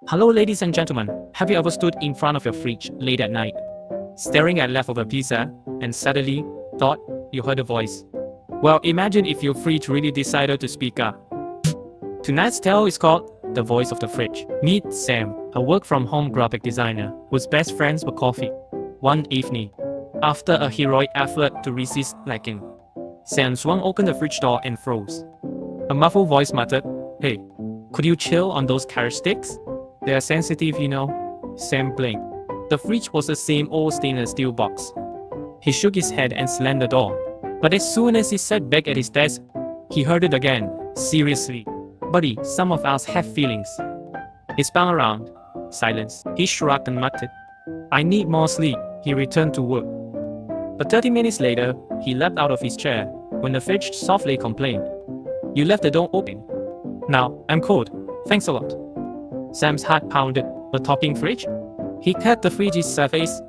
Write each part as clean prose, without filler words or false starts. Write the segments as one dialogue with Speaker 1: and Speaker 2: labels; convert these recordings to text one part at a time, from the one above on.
Speaker 1: Hello, ladies and gentlemen. Have you ever stood in front of your fridge late at night, staring at leftover pizza, and suddenly thought you heard a voice? Well, imagine if your fridge really decided to speak up. Tonight's tale is called The Voice of the Fridge. Meet Sam, a work-from-home graphic designer whose best friends were coffee. One evening, after a heroic effort to resist lacking, Sam swung open the fridge door and froze. A muffled voice muttered, "Hey, could you chill on those carrot sticks? They are sensitive, you know." Sam blinked. The fridge was the same old stainless steel box. He shook his head and slammed the door. But as soon as he sat back at his desk, he heard it again. "Seriously, buddy, some of us have feelings." He spun around. Silence. He shrugged and muttered, "I need more sleep." He returned to work. But 30 minutes later, he leapt out of his chair when the fridge softly complained, "You left the door open. Now I'm cold. Thanks a lot." Sam's heart pounded. A talking fridge? He cut the fridge's surface.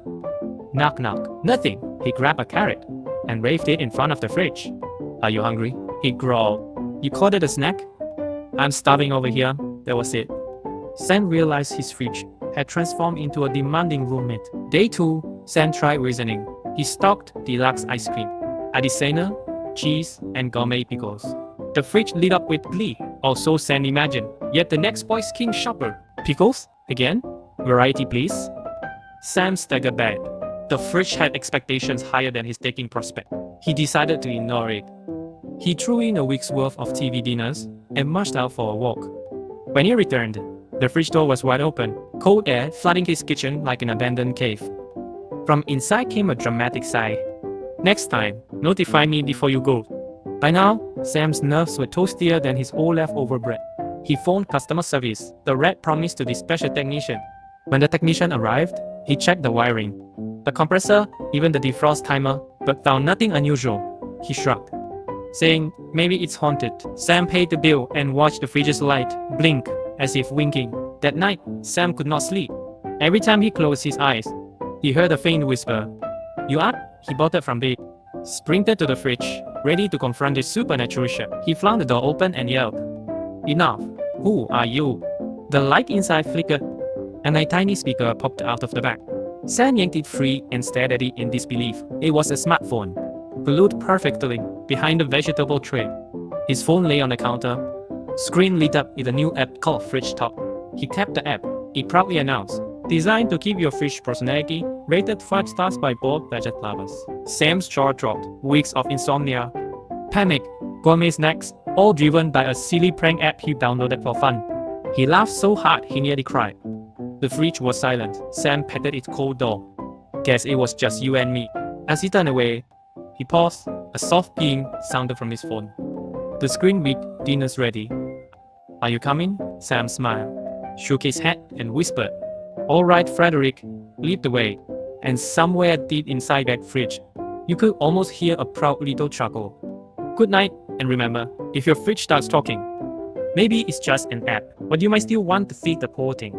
Speaker 1: Knock knock. Nothing. He grabbed a carrot and waved it in front of the fridge. "Are you hungry?" He growled. "You called it a snack?" "I'm starving over here." That was it. Sam realized his fridge had transformed into a demanding roommate. Day 2, Sam tried reasoning. He stocked deluxe ice cream, Adesanya, cheese, and gourmet pickles. The fridge lit up with glee, or so Sam imagined. Yet the next boy's king shopper. Pickles? Again? Variety, please? Sam staggered back. The fridge had expectations higher than his taking prospect. He decided to ignore it. He threw in a week's worth of TV dinners and marched out for a walk. When he returned, the fridge door was wide open, cold air flooding his kitchen like an abandoned cave. From inside came a dramatic sigh. "Next time, notify me before you go." By now, Sam's nerves were toastier than his old leftover bread. He phoned customer service. The rep promised to dispatch a technician. When the technician arrived, he checked the wiring, the compressor, even the defrost timer, but found nothing unusual. He shrugged, saying, "Maybe it's haunted." Sam paid the bill and watched the fridge's light blink as if winking. That night, Sam could not sleep. Every time he closed his eyes, he heard a faint whisper. "You up?" He bolted from bed, sprinted to the fridge, ready to confront his supernatural chef. He flung the door open and yelled, "Enough! Who are you?" The light inside flickered, and a tiny speaker popped out of the back. Sam yanked it free and stared at it in disbelief. It was a smartphone, glued perfectly behind the vegetable tray. His phone lay on the counter. Screen lit up with a new app called Fridge Talk. He tapped the app. It proudly announced, "Designed to keep your fridge personality, rated 5 stars by both gadget lovers." Sam's jaw dropped. Weeks of insomnia, panic, gourmet snacks, all driven by a silly prank app he downloaded for fun. He laughed so hard he nearly cried. The fridge was silent. Sam patted its cold door. "Guess it was just you and me." As he turned away, he paused. A soft ping sounded from his phone. The screen read, "Dinner's ready." "Are you coming?" Sam smiled, shook his head, and whispered, "All right, Frederick." Lead the way. And somewhere deep inside that fridge, you could almost hear a proud little chuckle. Good night, and remember, if your fridge starts talking, maybe it's just an app, but you might still want to feed the poor thing.